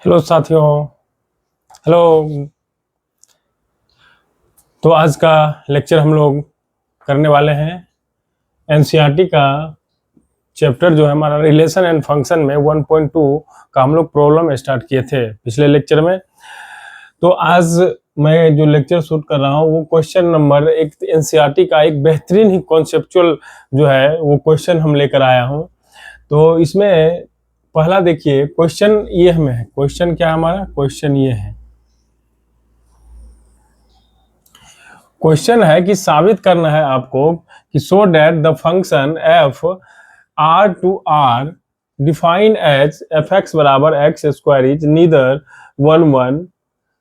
Hello साथियों। Hello. तो आज का लेक्चर हम लोग करने वाले हैं एनसीईआरटी का चैप्टर जो है हमारा रिलेशन एंड फंक्शन में 1.2 का हम लोग प्रॉब्लम स्टार्ट किए थे पिछले लेक्चर में। तो आज मैं जो लेक्चर शूट कर रहा हूँ वो क्वेश्चन नंबर एक एनसीईआरटी का एक बेहतरीन ही कॉन्सेप्चुअल जो है वो क्वेश्चन हम लेकर आया हूँ। तो इसमें पहला देखिए क्वेश्चन ये हमें है। क्वेश्चन क्या हमारा क्वेश्चन ये है, क्वेश्चन है कि साबित करना है आपको कि so that the function f R to R defined as f x बराबर x square is neither 1 1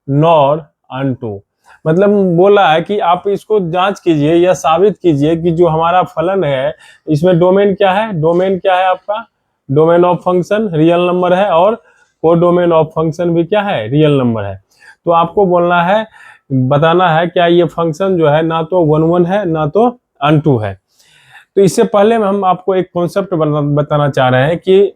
nor onto. मतलब बोला है कि आप इसको जांच कीजिए या साबित कीजिए कि जो हमारा फलन है इसमें डोमेन क्या है। डोमेन क्या है आपका? Domain of function real number है और को डोमेन ऑफ फंक्शन भी क्या है? रियल नंबर है। तो आपको बोलना है, बताना है क्या ये फंक्शन जो है ना तो 1 1 है ना तो अनटू है। तो इससे पहले हम आपको एक कॉन्सेप्ट बताना चाह रहे हैं कि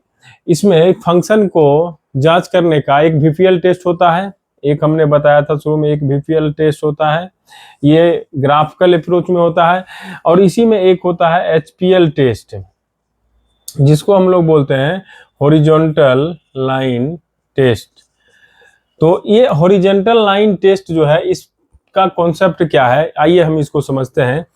इसमें फंक्शन को जांच करने का एक वीपीएल टेस्ट होता है। एक हमने बताया था शुरू में, एक वीपीएल टेस्ट होता है, ये ग्राफिकल अप्रोच में होता है। और इसी में एक होता है एचपीएल टेस्ट, जिसको हम लोग बोलते हैं हॉरिजॉन्टल लाइन टेस्ट। तो ये हॉरिजॉन्टल लाइन टेस्ट जो है इसका कॉन्सेप्ट क्या है, आइए हम इसको समझते हैं।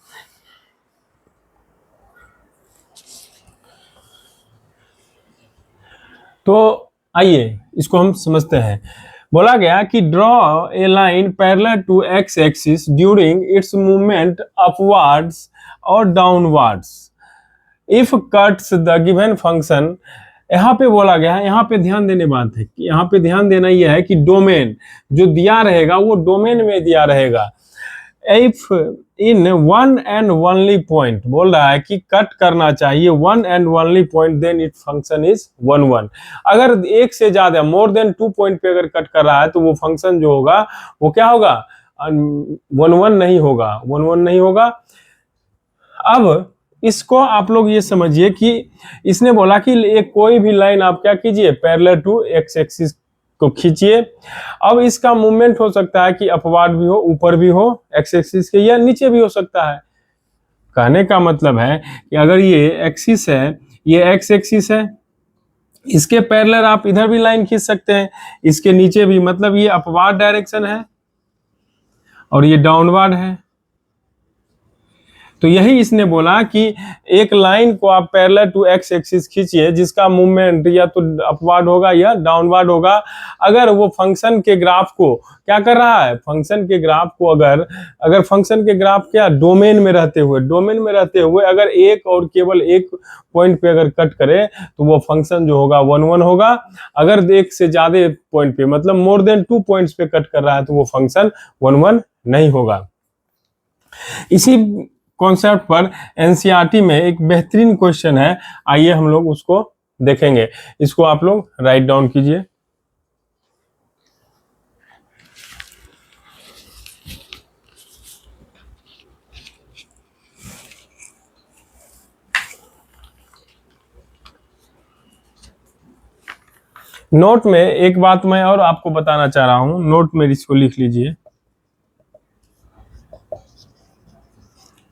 तो आइए इसको हम समझते हैं। बोला गया कि draw a line parallel to x axis during its movement upwards और downwards if cuts the given function. यहाँ पे बोला गया है, यहाँ पे ध्यान देने बात है कि यहाँ पे ध्यान देना यह है कि डोमेन जो दिया रहेगा वो डोमेन में दिया रहेगा। If in one and only point, बोल रहा है कि कट करना चाहिए one and only point, then it function is 1 1। अगर एक से ज्यादा मोर देन 2 पॉइंट पे अगर कट कर रहा है तो वो फंक्शन जो होगा वो क्या होगा? 1 1 नहीं होगा, 1 1 नहीं होगा। अब इसको आप लोग ये समझिए कि इसने बोला कि एक कोई भी लाइन आप क्या कीजिए, पैरेलल टू एक्स एक्सिस को खींचिए। अब इसका मूवमेंट हो सकता है कि अपवार्ड भी हो, ऊपर भी हो एक्स एक्सिस के, या नीचे भी हो सकता है। कहने का मतलब है कि अगर ये एक्सिस है, ये एक्स एक्सिस है, इसके पैरेलल आप इधर भी लाइन खींच सकते हैं, इसके नीचे भी, मतलब ये अपवार्ड डायरेक्शन है और ये डाउनवर्ड है। तो यही इसने बोला कि एक लाइन को आप पैरेलल टू एक्स एक्सिस खींचिए जिसका मूवमेंट या तो अपवर्ड होगा या डाउनवर्ड होगा। अगर वो फंक्शन के ग्राफ को क्या कर रहा है, फंक्शन के ग्राफ को अगर फंक्शन के ग्राफ क्या डोमेन में रहते हुए अगर एक और केवल एक पॉइंट पे अगर कट करे तो वो फंक्शन जो होगा 1 1 होगा। अगर एक से ज्यादा पॉइंट पे, मतलब मोर देन 2 पॉइंट्स पे कट कर रहा है तो वो फंक्शन 1 1 नहीं होगा। इसी कॉन्सेप्ट पर एनसीईआरटी में एक बेहतरीन क्वेश्चन है, आइए हम लोग उसको देखेंगे। इसको आप लोग राइट डाउन कीजिए। नोट में एक बात मैं और आपको बताना चाह रहा हूं, नोट में इसको लिख लीजिए।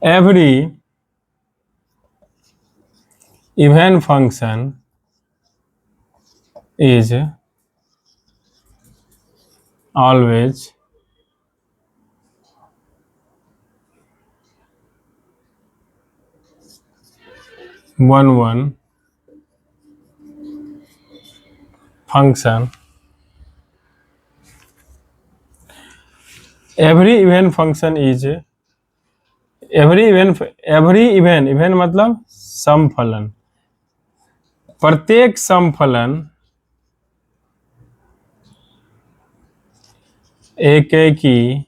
Every even function is always one one function. every even function is even मतलब समफलन, प्रत्येक समफलन एक ही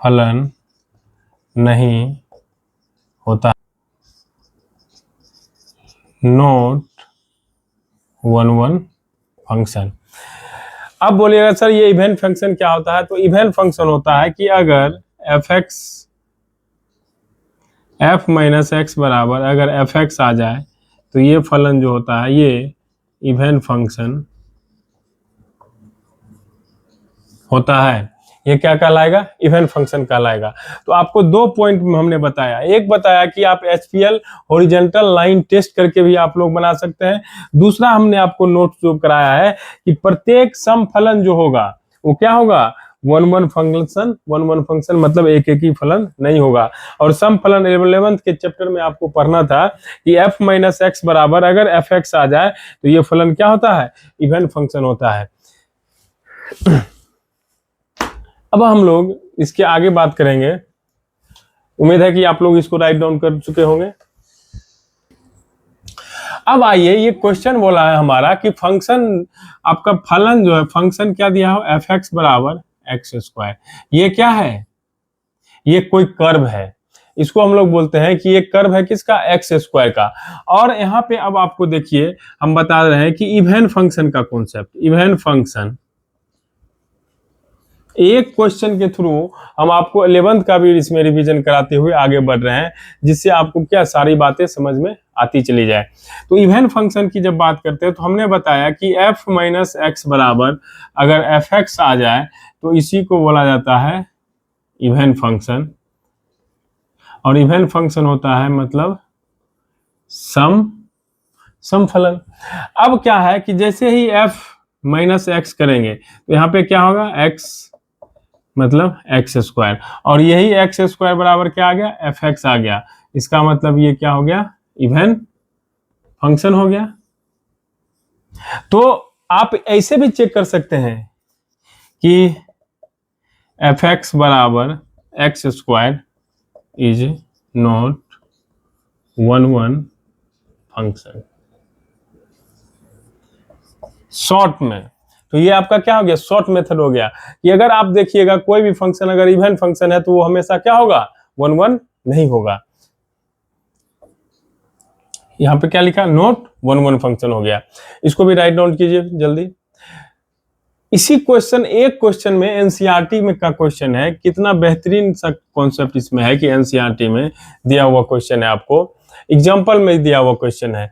फलन नहीं होता, नोट 1 1 फंक्शन। अब बोलिएगा सर ये इवेंट फंक्शन क्या होता है? तो इवेंट फंक्शन होता है कि अगर f माइनस एक्स बराबर अगर f(x) आ जाए तो ये फलन जो होता है ये इवेंट फंक्शन होता है, ये क्या कहलाएगा? इवन फंक्शन कहलाएगा। तो आपको दो पॉइंट हमने बताया, एक बताया कि आप एचपीएल हॉरिजॉन्टल लाइन टेस्ट करके भी आप लोग बना सकते हैं। दूसरा हमने आपको नोट जो कराया है कि प्रत्येक सम फलन जो होगा वो क्या होगा? वन वन फंक्शन मतलब एक एक ही फलन नहीं होगा। और सम फलन 11th के चैप्टर में आपको पढ़ना था कि f माइनस एक्स बराबर अगर एफ एक्स आ जाए तो ये फलन क्या होता है? इवन फंक्शन होता है। अब हम लोग इसके आगे बात करेंगे। उम्मीद है कि आप लोग इसको राइट डाउन कर चुके होंगे। अब आइए, ये क्वेश्चन बोला है हमारा कि फंक्शन, आपका फलन जो है, फंक्शन क्या दिया हो? एफ एक्स बराबर एक्स स्क्वायर। ये क्या है? ये कोई कर्व है। इसको हम लोग बोलते हैं कि ये कर्व है किसका? एक्स स्क्वायर का। और यहाँ पे अब आपको देखिए, हम बता रहे हैं कि इवन फंक्शन का कॉन्सेप्ट, इवन फंक्शन एक क्वेश्चन के थ्रू हम आपको 11th का भी इसमें रिवीजन कराते हुए आगे बढ़ रहे हैं, जिससे आपको क्या सारी बातें समझ में आती चली जाए। तो इवन फंक्शन की जब बात करते हैं तो हमने बताया कि f माइनस एक्स बराबर अगर एफ एक्स आ जाए तो इसी को बोला जाता है इवन फंक्शन। और इवन फंक्शन होता है मतलब सम फलन। अब क्या है कि जैसे ही f माइनस एक्स करेंगे तो यहाँ पे क्या होगा? x मतलब एक्स स्क्वायर, और यही एक्स स्क्वायर बराबर क्या आ गया? एफ एक्स आ गया। इसका मतलब ये क्या हो गया? इवन फंक्शन हो गया। तो आप ऐसे भी चेक कर सकते हैं कि एफ एक्स बराबर x square is not one function short में। तो ये आपका क्या हो गया? शॉर्ट मेथड हो गया कि अगर आप देखिएगा कोई भी फंक्शन अगर इवन फंक्शन है तो वो हमेशा क्या होगा? वन नहीं होगा। यहां पे क्या लिखा? नॉट वन फंक्शन हो गया। इसको भी राइट डाउन कीजिए जल्दी। इसी क्वेश्चन, एक क्वेश्चन में एनसीईआरटी में का क्वेश्चन है, कितना बेहतरीन सा कॉन्सेप्ट इसमें है कि एनसीईआरटी में दिया हुआ क्वेश्चन है, आपको एग्जांपल में दिया हुआ क्वेश्चन है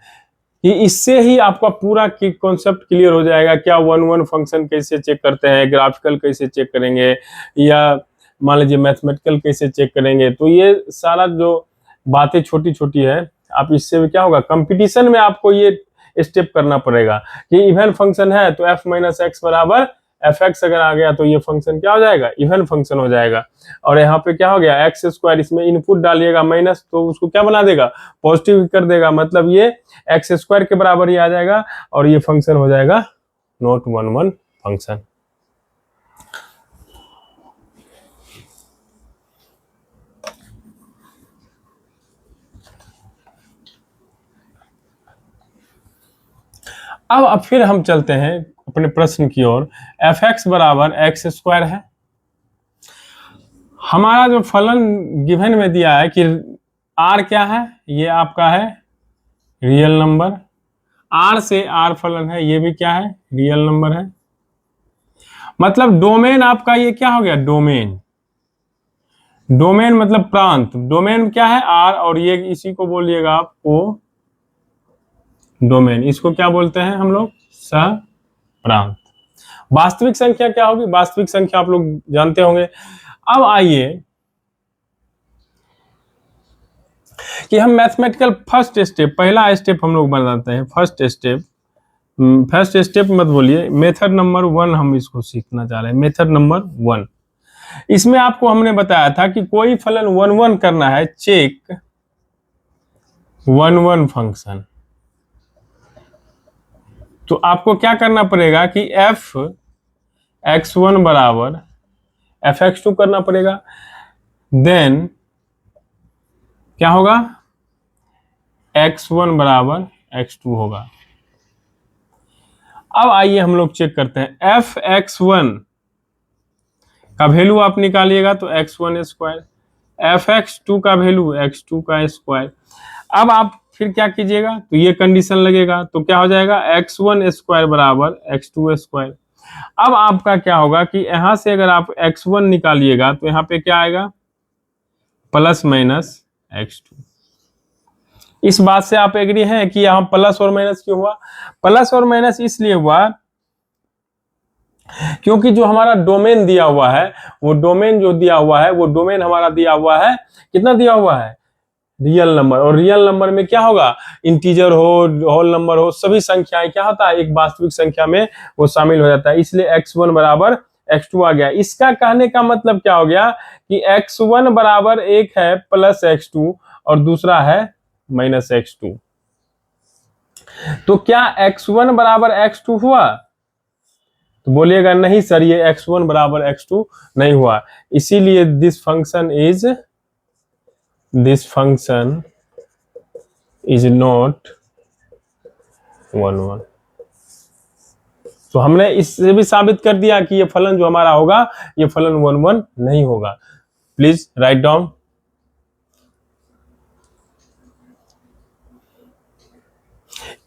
कि इससे ही आपका पूरा कॉन्सेप्ट क्लियर हो जाएगा। क्या वन फंक्शन कैसे चेक करते हैं, ग्राफिकल कैसे चेक करेंगे, या मान लीजिए मैथमेटिकल कैसे चेक करेंगे। तो ये सारा जो बातें छोटी छोटी है, आप इससे भी क्या होगा? कंपटीशन में आपको ये स्टेप करना पड़ेगा कि इवन फंक्शन है तो f माइनस एक्स बराबर एफ एक्स अगर आ गया तो ये फंक्शन क्या हो जाएगा? इवन फंक्शन हो जाएगा। और यहाँ पे क्या हो गया? एक्स स्क्वायर, इसमें इनपुट डालिएगा माइनस तो उसको क्या बना देगा? पॉजिटिव कर देगा, मतलब ये एक्स स्क्वायर के बराबर ही आ जाएगा और ये फंक्शन हो जाएगा नॉट वन फंक्शन। अब फिर हम चलते हैं अपने प्रश्न की ओर। एफ एक्स बराबर एक्स स्क्वायर है। हमारा जो फलन गिवन में दिया है कि आर क्या है? ये आपका है रियल नंबर। आर से आर फलन है, ये भी क्या है? रियल नंबर है। मतलब डोमेन आपका ये क्या हो गया? डोमेन। डोमेन मतलब प्रांत। डोमेन क्या है? आर, और ये इसी को बोलिएगा आपको डोमेन। इसको क्या बोलते हैं हम लोग? सह प्रांत। वास्तविक संख्या क्या होगी? वास्तविक संख्या आप लोग जानते होंगे। अब आइए कि हम मैथमेटिकल फर्स्ट स्टेप, पहला स्टेप हम लोग बनाते हैं। फर्स्ट स्टेप मत बोलिए, मेथड नंबर 1 हम इसको सीखना चाह रहे हैं। मेथड नंबर 1, इसमें आपको हमने बताया था कि कोई फलन वन करना है, चेक वन फंक्शन। तो आपको क्या करना पड़ेगा कि एफ एक्स वन बराबर एफ एक्स टू करना पड़ेगा। देन क्या होगा? एक्स वन बराबर एक्स टू होगा। अब आइए हम लोग चेक करते हैं। एफ एक्स वन का वैल्यू आप निकालिएगा तो X one square, F X two का वैल्यू एक्स टू का स्क्वायर। अब आप फिर क्या कीजिएगा? तो ये कंडीशन लगेगा तो क्या हो जाएगा? एक्स वन स्क्वायर बराबर एक्स टू स्क्वायर। अब आपका क्या होगा कि यहां से अगर आप एक्स वन निकालिएगा तो यहाँ पे क्या आएगा? Plus minus X two. इस बात से आप एग्री हैं कि यहाँ प्लस और माइनस क्यों हुआ? प्लस और माइनस इसलिए हुआ क्योंकि जो हमारा डोमेन दिया हुआ है, वो डोमेन जो दिया हुआ है, वो डोमेन हमारा दिया हुआ है, कितना दिया हुआ है, रियल नंबर। और रियल नंबर में क्या होगा, इंटीजर हो, होल नंबर हो, सभी संख्याएं क्या होता है, एक वास्तविक संख्या में वो शामिल हो जाता है। इसलिए x1 बराबर x2 आ गया। इसका कहने का मतलब क्या हो गया कि x1 बराबर एक है प्लस x2 और दूसरा है माइनस x2। तो क्या x1 बराबर x2 हुआ? तो बोलिएगा नहीं सर, ये x1 बराबर x2 नहीं हुआ। इसीलिए दिस फंक्शन इज नॉट 1 1। तो हमने इससे भी साबित कर दिया कि ये फलन जो हमारा होगा, ये फलन 1 1 नहीं होगा। Please write down.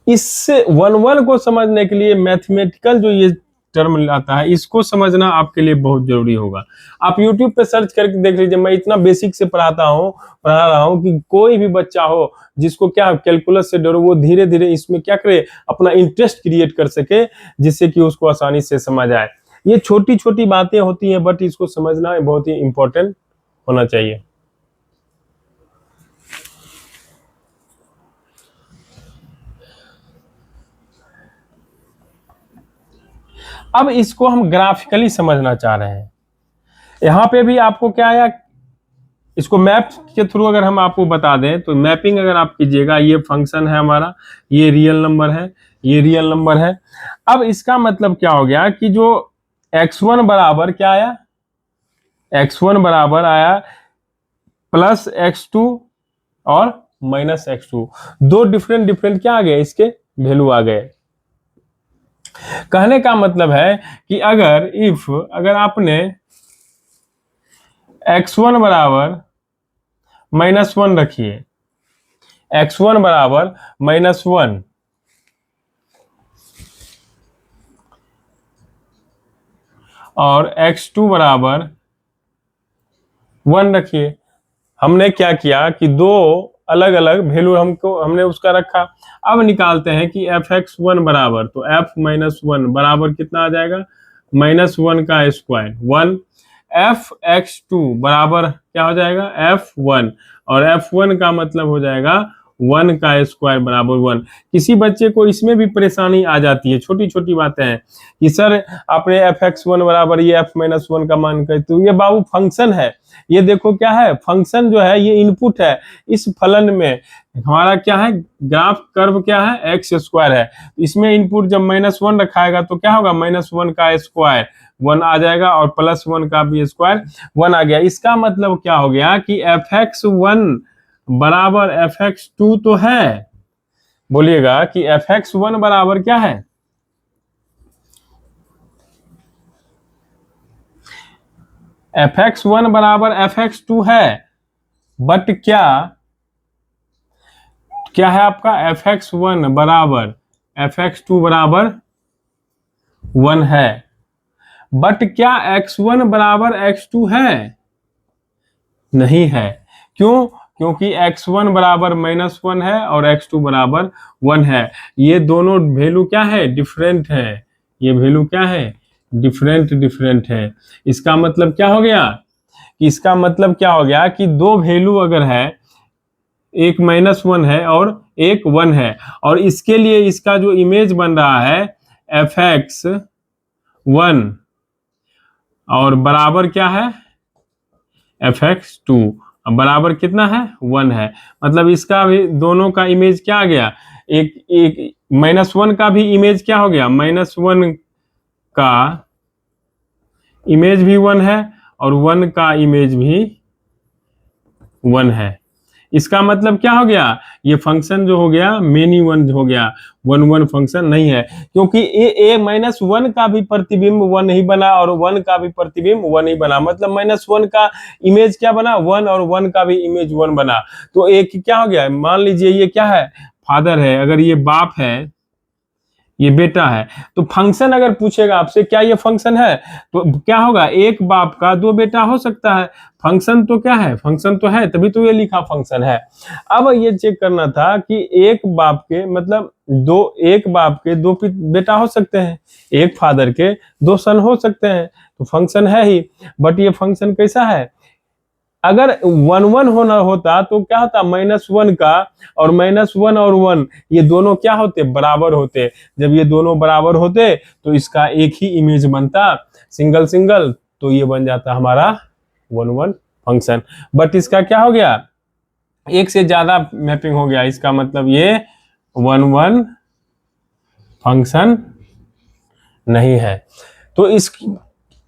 इस 1 1 को समझने के लिए मैथमेटिकल जो ये टर्म आता है, इसको समझना आपके लिए बहुत जरूरी होगा। आप YouTube पे सर्च करके देख लीजिए, मैं इतना बेसिक से पढ़ा रहा हूँ कि कोई भी बच्चा हो जिसको क्या कैलकुलस से डरो, वो धीरे धीरे इसमें क्या करे, अपना इंटरेस्ट क्रिएट कर सके, जिससे कि उसको आसानी से समझ आए। ये छोटी छोटी बातें होती हैं, बट इसको समझना बहुत ही इंपॉर्टेंट होना चाहिए। अब इसको हम ग्राफिकली समझना चाह रहे हैं। यहां पे भी आपको क्या आया, इसको मैप के थ्रू अगर हम आपको बता दें, तो मैपिंग अगर आप कीजिएगा, ये फंक्शन है हमारा, ये रियल नंबर है, ये रियल नंबर है। अब इसका मतलब क्या हो गया कि जो x1 बराबर क्या आया, x1 बराबर आया प्लस x2 और माइनस x2। दो डिफरेंट क्या आ गए, इसके वैल्यू आ गए। कहने का मतलब है कि अगर आपने x1 बराबर -1 रखिए, x1 बराबर -1 और x2 बराबर 1 रखिए। हमने क्या किया कि दो अलग अलग वैल्यू हमने उसका रखा। अब निकालते हैं कि fx1 बराबर, तो f-1 बराबर कितना आ जाएगा, -1 का स्क्वायर 1। fx2 बराबर क्या हो जाएगा, f1, और f1 का मतलब हो जाएगा 1 का स्क्वायर बराबर 1। किसी बच्चे को इसमें भी परेशानी आ जाती है, छोटी छोटी बातें हैं कि सर आपने fx1 बराबर ये f-1 का मान कर, तो ये बाबू फंक्शन है, ये देखो क्या है, फंक्शन जो है ये इनपुट है। इस फलन में हमारा क्या है, ग्राफ कर्व क्या है, एक्स स्क्वायर है। इसमें इनपुट जब -1 रखाएगा तो क्या होगा, -1 का स्क्वायर 1 आ जाएगा और +1 का भी स्क्वायर 1 आ गया। इसका मतलब क्या हो गया कि fx1 बराबर fx2 तो है। बोलिएगा कि fx1 बराबर क्या है, fx1 बराबर fx2 है, बट क्या है आपका, fx1 बराबर fx2 बराबर 1 है, बट क्या x1 बराबर x2 है, नहीं है। क्यों, क्योंकि x1 बराबर -1 है और x2 बराबर 1 है। ये दोनों वैल्यू क्या है, डिफरेंट है। ये वैल्यू क्या है, डिफरेंट है। इसका मतलब क्या हो गया, कि दो वैल्यू अगर है, एक -1 है और एक 1 है, और इसके लिए इसका जो इमेज बन रहा है fx1 और बराबर क्या है, fx2 बराबर कितना है, 1 है। मतलब इसका भी दोनों का इमेज क्या आ गया, एक -1 का भी इमेज क्या हो गया, -1 का इमेज भी 1 है और 1 का इमेज भी 1 है। इसका मतलब क्या हो गया, ये फंक्शन जो हो गया मेनी वन हो गया, 1 1 फंक्शन नहीं है। क्योंकि ए -1 का भी प्रतिबिंब 1 ही बना और 1 का भी प्रतिबिंब 1 ही बना। मतलब -1 का इमेज क्या बना, 1, और 1 का भी इमेज 1 बना। तो एक क्या हो गया, मान लीजिए ये क्या है, फादर है, अगर ये बाप है, ये बेटा है। तो फंक्शन अगर पूछेगा आपसे क्या ये फंक्शन है, तो क्या होगा, एक बाप का दो बेटा हो सकता है। फंक्शन तो क्या है, फंक्शन तो है, तभी तो ये लिखा फंक्शन है। अब ये चेक करना था कि एक बाप के मतलब एक बाप के दो बेटा हो सकते हैं, एक फादर के दो सन हो सकते हैं, तो फंक्शन है ही। बट ये फंक्शन कैसा है, अगर 1 1 होना होता तो क्या होता, -1 का और -1 और 1 ये दोनों क्या होते, बराबर होते। जब ये दोनों बराबर होते तो इसका एक ही इमेज बनता, सिंगल सिंगल, तो ये बन जाता हमारा 1 1 फंक्शन। बट इसका क्या हो गया, एक से ज्यादा मैपिंग हो गया, इसका मतलब ये 1 1 फंक्शन नहीं है। तो इस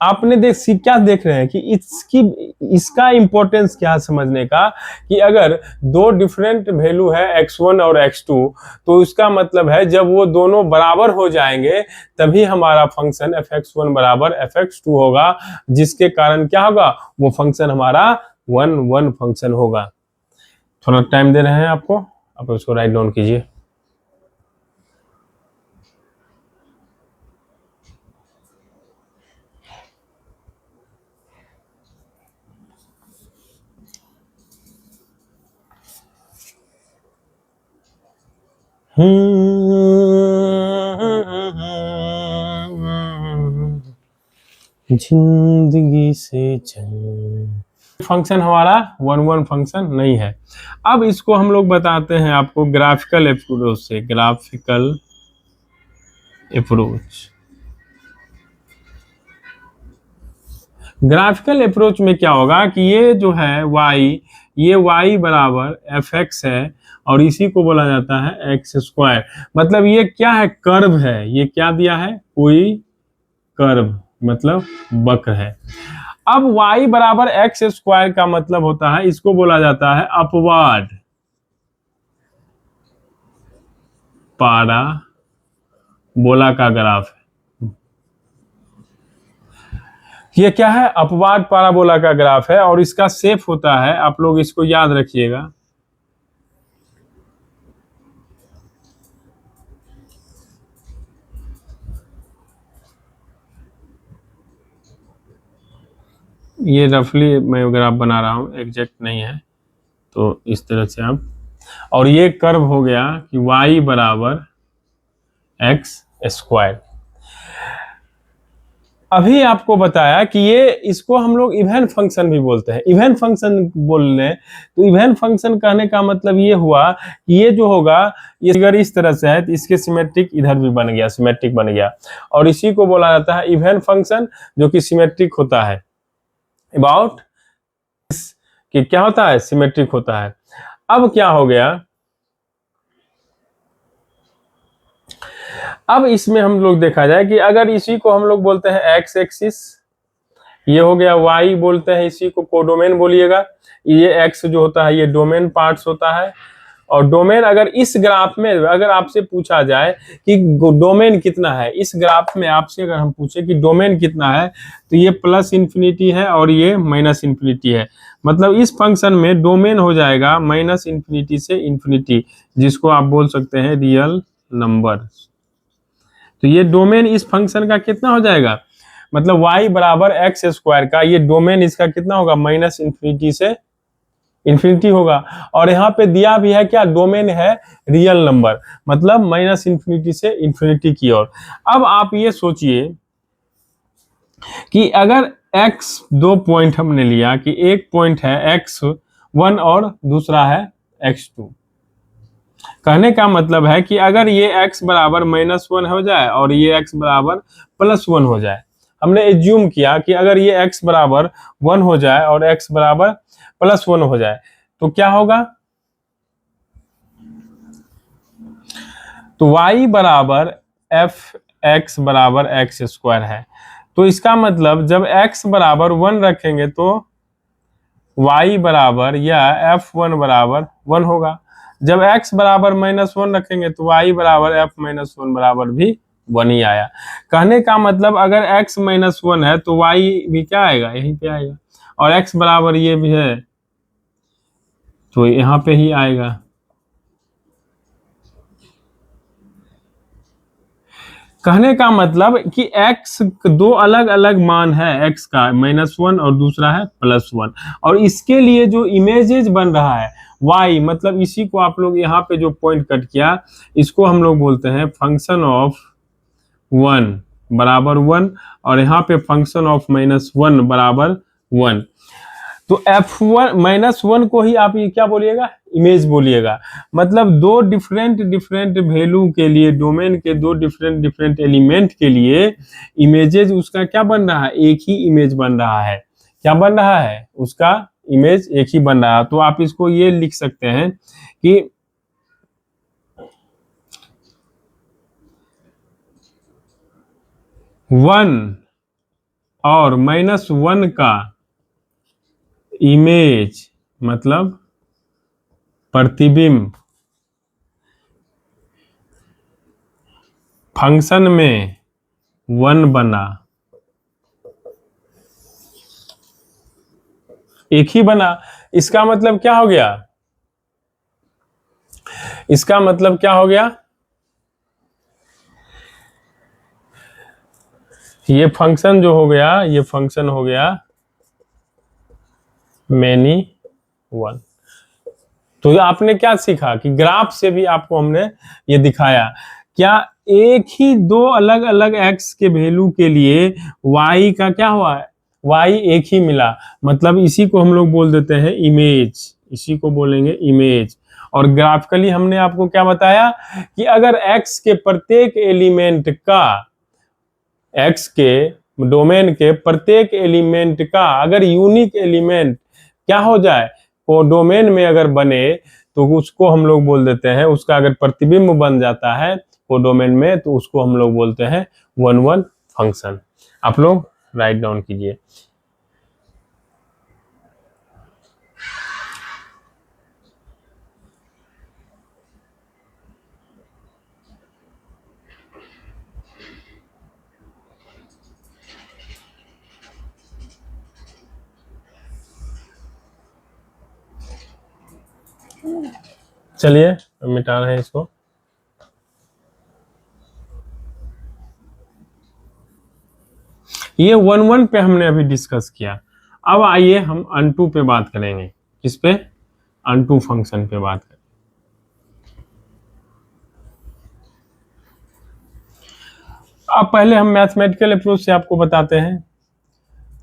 आपने क्या देख रहे हैं कि इसका इंपॉर्टेंस क्या समझने का, कि अगर दो डिफरेंट वैल्यू है x1 और x2, तो उसका मतलब है जब वो दोनों बराबर हो जाएंगे तभी हमारा फंक्शन fx1 बराबर fx2 होगा, जिसके कारण क्या होगा, वो फंक्शन हमारा 1 1 फंक्शन होगा। थोड़ा टाइम दे रहे हैं आपको, आप उसको राइट डाउन कीजिए। जिंदगी से चल फंक्शन हमारा 1 1 फंक्शन नहीं है। अब इसको हम लोग बताते हैं आपको ग्राफिकल अप्रोच से, ग्राफिकल अप्रोच। ग्राफिकल अप्रोच में क्या होगा कि ये जो है ये y बराबर fx है और इसी को बोला जाता है एक्स स्क्वायर। मतलब ये क्या है, कर्व है, ये क्या दिया है, कोई कर्व मतलब वक्र है। अब y बराबर एक्स स्क्वायर का मतलब होता है, इसको बोला जाता है अपवार्ड पाराबोला का ग्राफ। ये क्या है, अपवार्ड पाराबोला का ग्राफ है और इसका शेप होता है, आप लोग इसको याद रखिएगा, ये रफली मैं ग्राफ बना रहा हूं, एग्जैक्ट नहीं है, तो इस तरह से आप, और ये कर्व हो गया कि y बराबर एक्स स्क्वायर। अभी आपको बताया कि ये इसको हम लोग इवन फंक्शन भी बोलते हैं। इवन फंक्शन बोलने तो इवन फंक्शन कहने का मतलब ये हुआ कि ये जो होगा, ये अगर इस तरह से है तो इसके सिमेट्रिक इधर भी बन गया, सिमेट्रिक बन गया, और इसी को बोला जाता है इवन फंक्शन, जो कि सिमेट्रिक होता है। अबाउट कि क्या होता है, सिमेट्रिक होता है। अब क्या हो गया, अब इसमें हम लोग देखा जाए कि अगर इसी को हम लोग बोलते हैं एक्स एक्सिस, ये हो गया y बोलते हैं, इसी को कोडोमेन बोलिएगा। ये x जो होता है ये डोमेन पार्ट्स होता है, और डोमेन अगर इस ग्राफ में अगर आपसे पूछा जाए कि डोमेन कितना है, इस ग्राफ में आपसे अगर हम पूछे कि डोमेन कितना है, तो ये प्लस इंफिनिटी है और ये माइनस इंफिनिटी है। मतलब इस फंक्शन में डोमेन हो जाएगा माइनस इंफिनिटी से इंफिनिटी, जिसको आप बोल सकते हैं रियल नंबर। तो ये डोमेन इस फंक्शन का कितना हो जाएगा, मतलब y बराबर एक्स स्क्वायर का ये डोमेन इसका कितना होगा, माइनस इंफिनिटी से इंफिनिटी होगा। और यहाँ पे दिया भी है क्या, डोमेन है रियल नंबर, मतलब माइनस इंफिनिटी से इंफिनिटी की ओर। अब आप ये सोचिए कि अगर x दो पॉइंट हमने लिया, कि एक पॉइंट है x1 और दूसरा है x2। कहने का मतलब है कि अगर ये x बराबर -1 हो जाए और ये x बराबर +1 हो जाए, हमने एज्यूम किया कि अगर ये x बराबर 1 हो जाए और x बराबर +1 हो जाए, तो क्या होगा, तो y बराबर f(x) बराबर एक्स स्क्वायर है। तो इसका मतलब जब x बराबर 1 रखेंगे तो y बराबर या f1 बराबर 1 होगा। जब x बराबर -1 रखेंगे तो y बराबर f-1 बराबर भी 1 ही आया। कहने का मतलब अगर x -1 है तो y भी क्या आएगा, यहीं पे आएगा, और x बराबर ये भी है तो यहाँ पे ही आएगा। कहने का मतलब कि x दो अलग अलग मान है, x का -1 और दूसरा है +1, और इसके लिए जो इमेजेस बन रहा है y, मतलब इसी को आप लोग यहाँ पे जो पॉइंट कट किया, इसको हम लोग बोलते हैं फंक्शन ऑफ 1 बराबर 1, और यहाँ पे फंक्शन ऑफ -1 बराबर 1। तो F1 को ही आप ये क्या बोलिएगा, इमेज बोलिएगा। मतलब दो डिफरेंट डिफरेंट वैल्यू के लिए, डोमेन के दो डिफरेंट डिफरेंट एलिमेंट के लिए इमेजेस उसका क्या बन रहा है, एक ही इमेज बन रहा है। क्या बन रहा है, उसका इमेज एक ही बन रहा है। तो आप इसको ये लिख सकते हैं कि वन और -1 का इमेज मतलब प्रतिबिंब फंक्शन में 1 बना, एक ही बना। इसका मतलब क्या हो गया, इसका मतलब क्या हो गया, ये फंक्शन जो हो गया, ये फंक्शन हो गया मैनी 1। तो आपने क्या सीखा कि ग्राफ से भी आपको हमने ये दिखाया, क्या एक ही दो अलग अलग x के वैल्यू के लिए y का क्या हुआ है, y एक ही मिला। मतलब इसी को हम लोग बोल देते हैं इमेज, इसी को बोलेंगे इमेज। और ग्राफिकली हमने आपको क्या बताया कि अगर x के प्रत्येक एलिमेंट का, x के डोमेन के प्रत्येक एलिमेंट का अगर यूनिक एलिमेंट क्या हो जाए, कोडोमेन में अगर बने, तो उसको हम लोग बोल देते हैं, उसका अगर प्रतिबिंब बन जाता है कोडोमेन में, तो उसको हम लोग बोलते हैं 1 फंक्शन। आप लोग राइट डाउन कीजिए। चलिए मिटा रहे हैं इसको। ये 1 पे हमने अभी डिस्कस किया। अब आइए हम अनटू पे बात करेंगे। किस पे, अनटू फंक्शन पे बात करें। अब पहले हम मैथमेटिकल अप्रोच से आपको बताते हैं।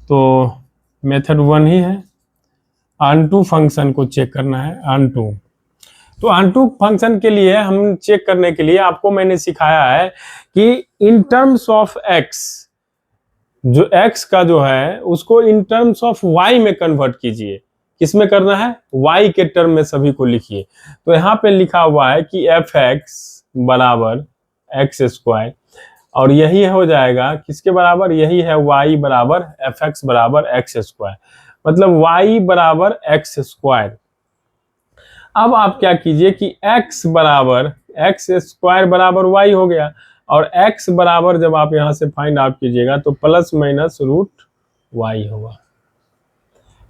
तो मेथड 1 ही है, अनटू फंक्शन को चेक करना है। अनटू, तो अनटू फंक्शन के लिए हम चेक करने के लिए आपको मैंने सिखाया है कि इन टर्म्स ऑफ एक्स, जो x का जो है उसको इन टर्म्स ऑफ y में कन्वर्ट कीजिए। किसमें करना है, y के टर्म में सभी को लिखिए। तो यहाँ पे लिखा हुआ है कि fx बराबर x², और यही हो जाएगा किसके बराबर, यही है y बराबर fx बराबर x², मतलब y बराबर x²। अब आप क्या कीजिए कि x बराबर x² बराबर y हो गया, और x बराबर जब आप यहां से फाइंड आउट कीजिएगा तो ±√y होगा।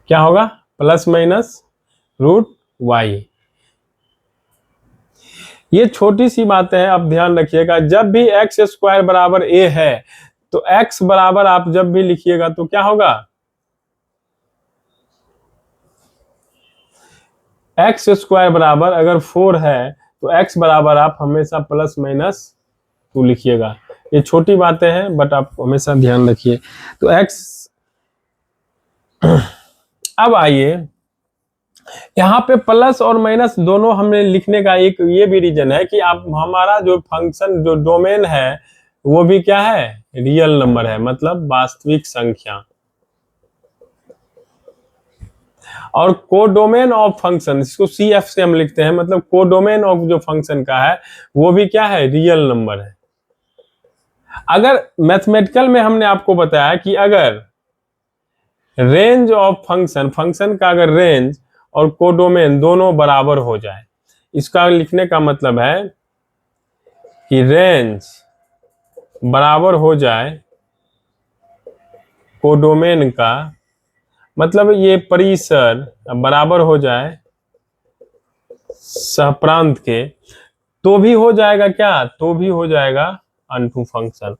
क्या होगा, ±√y। ये छोटी सी बात है, आप ध्यान रखिएगा। जब भी x² बराबर a है तो x बराबर आप जब भी लिखिएगा तो क्या होगा, x² बराबर अगर 4 है तो x बराबर आप हमेशा ±2 लिखिएगा। ये छोटी बातें हैं बट आप हमेशा ध्यान रखिए। तो x, अब आइए यहाँ पे प्लस और माइनस दोनों हमने लिखने का एक ये भी रीजन है कि आप हमारा जो फंक्शन जो डोमेन है वो भी क्या है, रियल नंबर है, मतलब वास्तविक संख्या। और कोडोमेन ऑफ फंक्शन, इसको CF से हम लिखते हैं, मतलब कोडोमेन ऑफ जो फंक्शन का है वो भी क्या है, रियल नंबर है। अगर मैथमेटिकल में हमने आपको बताया कि अगर रेंज ऑफ फंक्शन, फंक्शन का अगर रेंज और कोडोमेन दोनों बराबर हो जाए, इसका लिखने का मतलब है कि रेंज बराबर हो जाए कोडोमेन का, मतलब ये परिसर बराबर हो जाए सहप्रांत के, तो भी हो जाएगा क्या, तो भी हो जाएगा अनटू फंक्शन।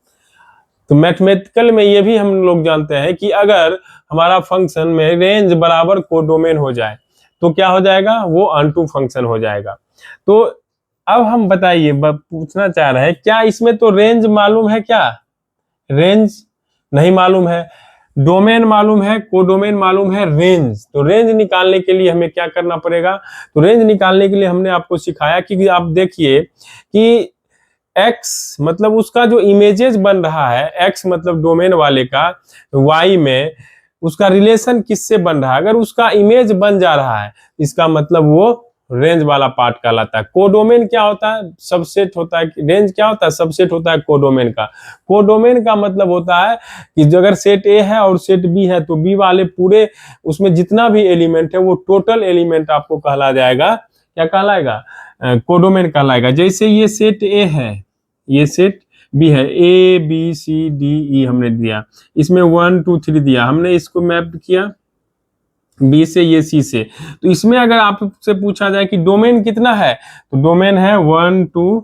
तो मैथमेटिकल में ये भी हम लोग जानते हैं कि अगर हमारा फंक्शन में रेंज बराबर कोडोमेन हो जाए तो क्या हो जाएगा, वो अनटू फंक्शन हो जाएगा। तो अब हम बताइए, पूछना चाह रहे हैं क्या इसमें तो रेंज मालूम है, क्या रेंज नहीं मालूम है, डोमेन मालूम है, कोडोमेन मालूम है, रेंज। तो रेंज निकालने के लिए हमें क्या करना पड़ेगा, तो रेंज निकालने के लिए हमने आपको सिखाया कि आप देखिए कि x मतलब उसका जो इमेजेस बन रहा है, x मतलब डोमेन वाले का y में उसका रिलेशन किससे बन रहा है, अगर उसका इमेज बन जा रहा है इसका मतलब वो रेंज वाला पार्ट कहलाता है। कोडोमेन क्या होता है, सबसेट होता है। रेंज क्या होता है, सबसेट होता है कोडोमेन का। कोडोमेन का मतलब होता है कि जो अगर सेट ए है और सेट बी है तो बी वाले पूरे उसमें जितना भी एलिमेंट है वो टोटल एलिमेंट आपको कहला जाएगा, क्या कहलाएगा, कोडोमेन कहलाएगा। जैसे ये सेट ए है, ये सेट बी है, ए बी सी डी ई हमने दिया, इसमें 1 2 3 दिया, हमने इसको मैप किया बी से ये सी से। तो इसमें अगर आपसे पूछा जाए कि डोमेन कितना है तो डोमेन है 1 2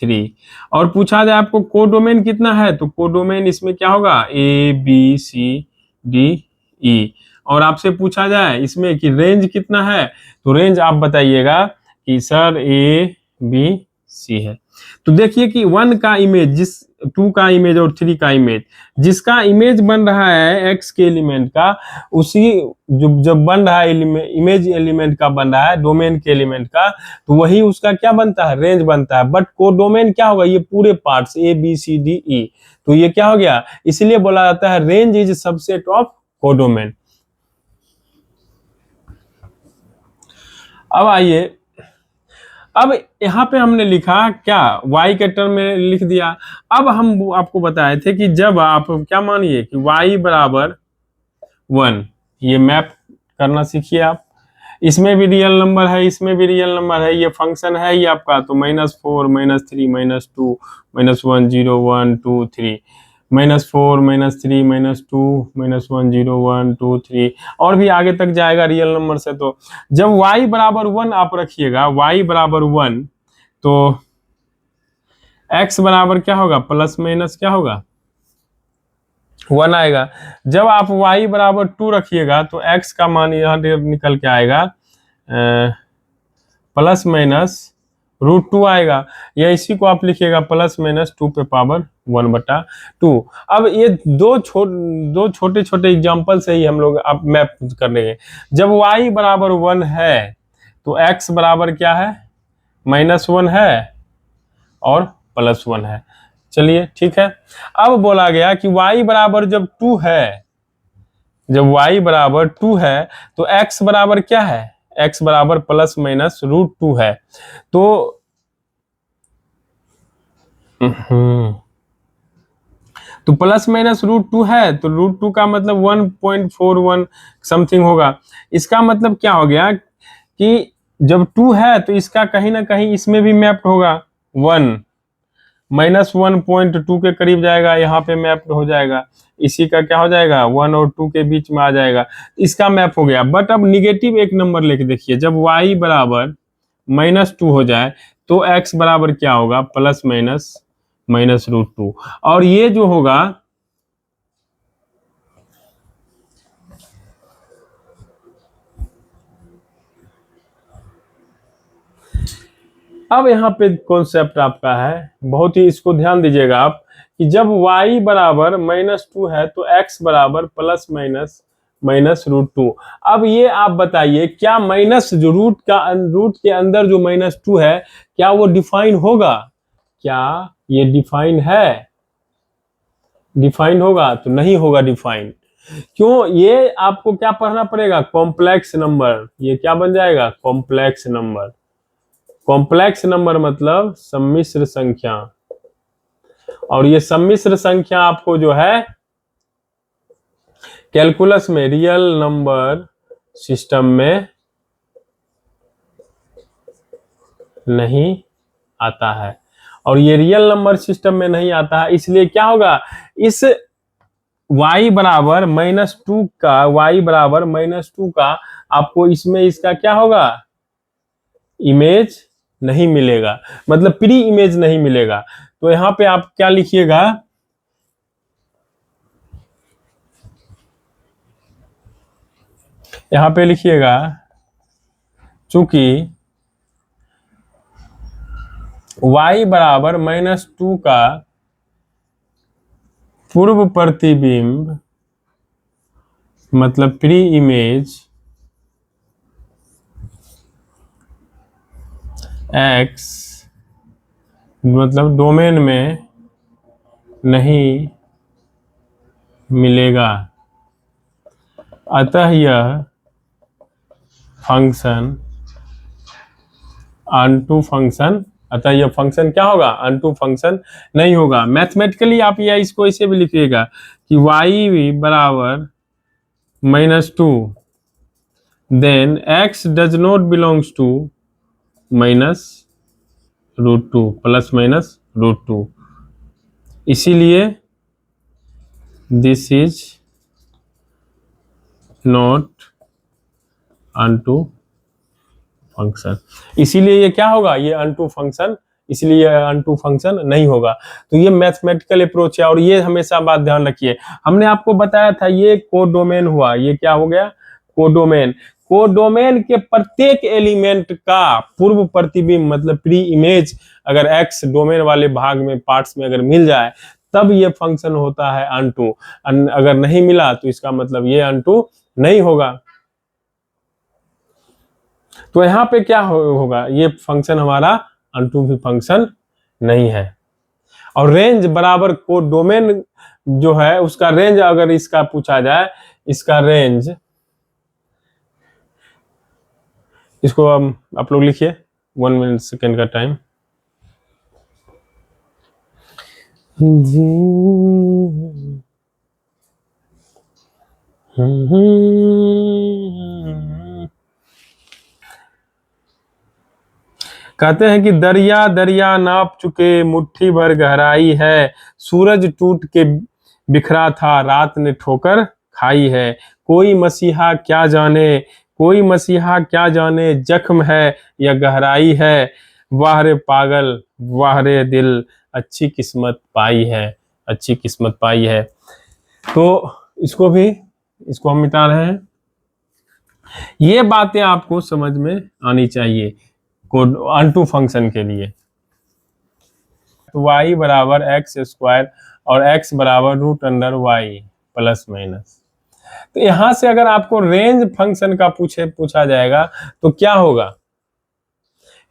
3, और पूछा जाए आपको कोडोमेन कितना है तो कोडोमेन इसमें क्या होगा, ए बी सी डी ई। और आपसे पूछा जाए इसमें कि रेंज कितना है तो रेंज आप बताइएगा कि सर ए बी सी है। तो देखिए कि 1 का इमेज, जिस 2 का इमेज और 3 का इमेज, जिसका इमेज बन रहा है x के एलिमेंट का, उसी जो जब बन रहा है इमेज एलिमेंट का बन रहा है डोमेन के एलिमेंट का, तो वही उसका क्या बनता है, रेंज बनता है। बट कोडोमेन क्या होगा, ये पूरे parts A B C D E, तो ये क्या हो गया, इसलिए बोला जाता है range is subset of codomain. अब आइए, अब यहाँ पे हमने लिखा क्या, y के टर्म में लिख दिया। अब हम आपको बताए थे कि जब आप क्या मानिए कि y बराबर 1, ये मैप करना सीखिए आप, इसमें भी रियल नंबर है, इसमें भी रियल नंबर है, ये फंक्शन है ये आपका, तो -4 -3 -2 -1 0 1 2 3, -4 -3 -2 -1 0 1 2 3, और भी आगे तक जाएगा रियल नंबर से। तो जब y बराबर 1 आप रखिएगा, y बराबर 1, तो x बराबर क्या होगा, प्लस माइनस क्या होगा, 1 आएगा। जब आप y बराबर 2 रखिएगा तो x का मान यहाँ निकल के आएगा प्लस माइनस √2 आएगा, या इसी को आप लिखिएगा +-2 पे पावर 1/2। अब ये दो छोटे छोटे एग्जांपल से ही हम लोग आप मैप कर लेंगे। जब y बराबर 1 है तो x बराबर क्या है, -1 है और +1 है। चलिए ठीक है। अब बोला गया कि y बराबर जब 2 है, जब y बराबर 2 है तो x बराबर क्या है, x बराबर +-√2 है। तो +-√2 है तो √2 का मतलब 1.41 समथिंग होगा। इसका मतलब क्या हो गया कि जब 2 है तो इसका कहीं ना कहीं इसमें भी मैप्ड होगा, 1 -1.2 के करीब जाएगा, यहाँ पे मैप्ड हो जाएगा, इसी का क्या हो जाएगा 1 और 2 के बीच में आ जाएगा, इसका मैप हो गया। बट अब निगेटिव एक नंबर लेके देखिए, जब y बराबर -2 हो जाए तो x बराबर क्या होगा, +-√2, और ये जो होगा अब यहाँ पे कॉन्सेप्ट आपका है, बहुत ही इसको ध्यान दीजिएगा आप, कि जब y बराबर -2 है तो x बराबर +-√2। अब ये आप बताइए क्या माइनस जो रूट के अंदर जो -2 है क्या वो डिफाइन होगा, क्या ये डिफाइन है, डिफाइन होगा तो नहीं होगा डिफाइन। क्यों, ये आपको क्या पढ़ना पड़ेगा, कॉम्प्लेक्स नंबर, ये क्या बन जाएगा, कॉम्प्लेक्स नंबर। कॉम्प्लेक्स नंबर मतलब सम्मिश्र संख्या, और ये सम्मिश्र संख्या आपको जो है कैलकुलस में रियल नंबर सिस्टम में नहीं आता है, और ये रियल नंबर सिस्टम में नहीं आता है, इसलिए क्या होगा, इस y बराबर -2 का, y बराबर -2 का आपको इसमें इसका क्या होगा, इमेज नहीं मिलेगा, मतलब प्री इमेज नहीं मिलेगा। तो यहाँ पे आप क्या लिखिएगा, यहाँ पे लिखिएगा चूंकि y बराबर -2 का पूर्व प्रतिबिंब मतलब प्री इमेज x मतलब डोमेन में नहीं मिलेगा, अतः यह फंक्शन अनटू फंक्शन, अतः यह फंक्शन क्या होगा, अनटू फंक्शन नहीं होगा। मैथमेटिकली आप या इसको ऐसे भी लिखिएगा कि y बराबर -2 then x does not belongs to -√2 plus -√2, इसीलिए this is not onto function, इसीलिए ये क्या होगा, ये अनटू फंक्शन, इसलिए ये अनटू फंक्शन नहीं होगा। तो ये मैथमेटिकल अप्रोच है और ये हमेशा बात ध्यान रखिए। हमने आपको बताया था ये कोडोमेन हुआ, ये क्या हो गया, कोडोमेन। कोडोमेन के प्रत्येक एलिमेंट का पूर्व प्रतिबिंब मतलब प्री इमेज अगर एक्स डोमेन वाले भाग में पार्ट्स में अगर मिल जाए तब ये फंक्शन होता है अनटू, अगर नहीं मिला तो इसका मतलब ये अनटू नहीं होगा। तो यहाँ पे क्या होगा, ये फंक्शन हमारा अनटू भी फंक्शन नहीं है। और रेंज बराबर कोडोमेन जो है उसका रेंज अगर इसका पूछा जाए, इसका रेंज, इसको आप लोग लिखिए 1 मिनट सेकेंड का टाइम। कहते हैं कि दरिया दरिया नाप चुके मुट्ठी भर गहराई है, सूरज टूट के बिखरा था रात ने ठोकर खाई है, कोई मसीहा क्या जाने, कोई मसीहा क्या जाने जख्म है या गहराई है, वाह रे पागल वाह रे दिल अच्छी किस्मत पाई है, अच्छी किस्मत पाई है। तो इसको हम मिटा रहे हैं। ये बातें आपको समझ में आनी चाहिए कोड अनटू फंक्शन के लिए। तो y बराबर x² और x बराबर √y प्लस माइनस। तो यहां से अगर आपको रेंज फंक्शन का पूछा जाएगा तो क्या होगा,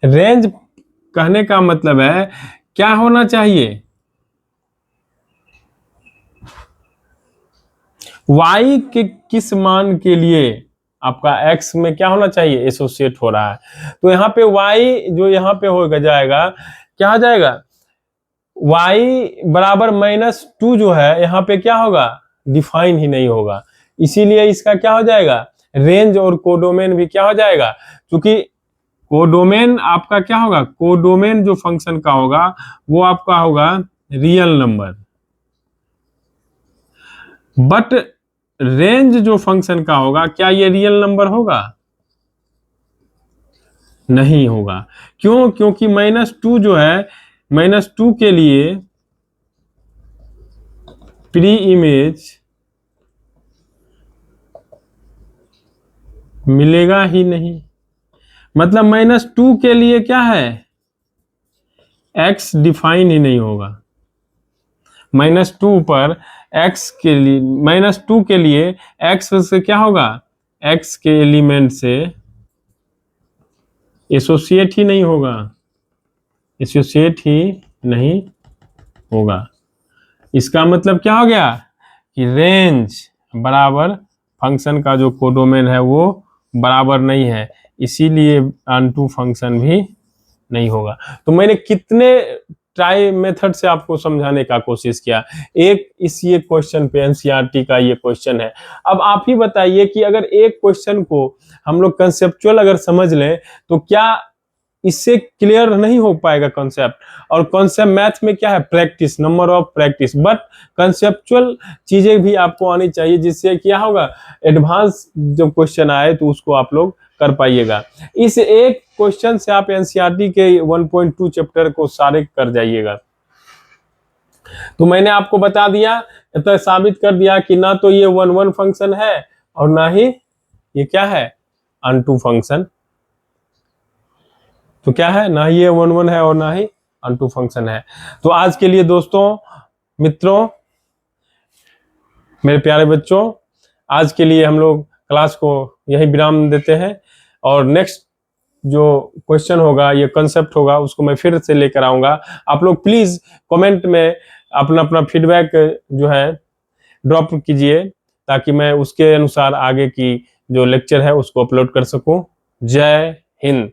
रेंज कहने का मतलब है क्या होना चाहिए, y के किस मान के लिए आपका x में क्या होना चाहिए, एसोसिएट हो रहा है। तो यहाँ पे y जो यहाँ पे होगा जाएगा, क्या हो जाएगा, y बराबर -2 जो है यहाँ पे क्या होगा, डिफाइन ही नहीं होगा, इसीलिए इसका क्या हो जाएगा, रेंज और कोडोमेन भी क्या हो जाएगा, क्योंकि कोडोमेन आपका क्या होगा, कोडोमेन जो फंक्शन का होगा वो आपका होगा रियल नंबर, बट रेंज जो फंक्शन का होगा क्या ये रियल नंबर होगा, नहीं होगा। क्यों, क्योंकि -2 जो है, -2 के लिए प्री इमेज मिलेगा ही नहीं, मतलब -2 के लिए क्या है, x डिफाइन ही नहीं होगा। -2 पर x के लिए, -2 के लिए x से क्या होगा, x के एलिमेंट से एसोसिएट ही नहीं होगा, एसोसिएट ही नहीं होगा। इसका मतलब क्या हो गया कि रेंज बराबर फंक्शन का जो कोडोमेन है वो बराबर नहीं है, इसीलिए अनटू फंक्शन भी नहीं होगा। तो मैंने कितने ट्राई मेथड से आपको समझाने का कोशिश किया। एक इस ये क्वेश्चन पे एनसीईआरटी का ये क्वेश्चन है। अब आप ही बताइए कि अगर एक क्वेश्चन को हम लोग कंसेप्चुअल अगर समझ लें तो क्या इससे क्लियर नहीं हो पाएगा कॉन्सेप्ट। और कॉन्सेप्ट मैथ में क्या है, practice, number of practice, but conceptual चीजें भी आपको आनी चाहिए जिससे क्या होगा, एडवांस जब क्वेश्चन आए तो उसको आप लोग कर पाइएगा। इस एक क्वेश्चन से आप एनसीईआरटी के 1.2 चैप्टर को सारे कर जाइएगा। तो मैंने आपको बता दिया, तो साबित कर दिया कि ना तो ये वन वन फंक्शन है और ना ही ये क्या है, अनटू फंक्शन। तो क्या है, ना ही ये वन वन है और ना ही अनटू फंक्शन है। तो आज के लिए दोस्तों, मित्रों, मेरे प्यारे बच्चों, आज के लिए हम लोग क्लास को यही विराम देते हैं, और नेक्स्ट जो क्वेश्चन होगा, ये कंसेप्ट होगा, उसको मैं फिर से लेकर आऊंगा। आप लोग प्लीज कमेंट में अपना अपना फीडबैक जो है ड्रॉप कीजिए, ताकि मैं उसके अनुसार आगे की जो लेक्चर है उसको अपलोड कर सकूं। जय हिंद।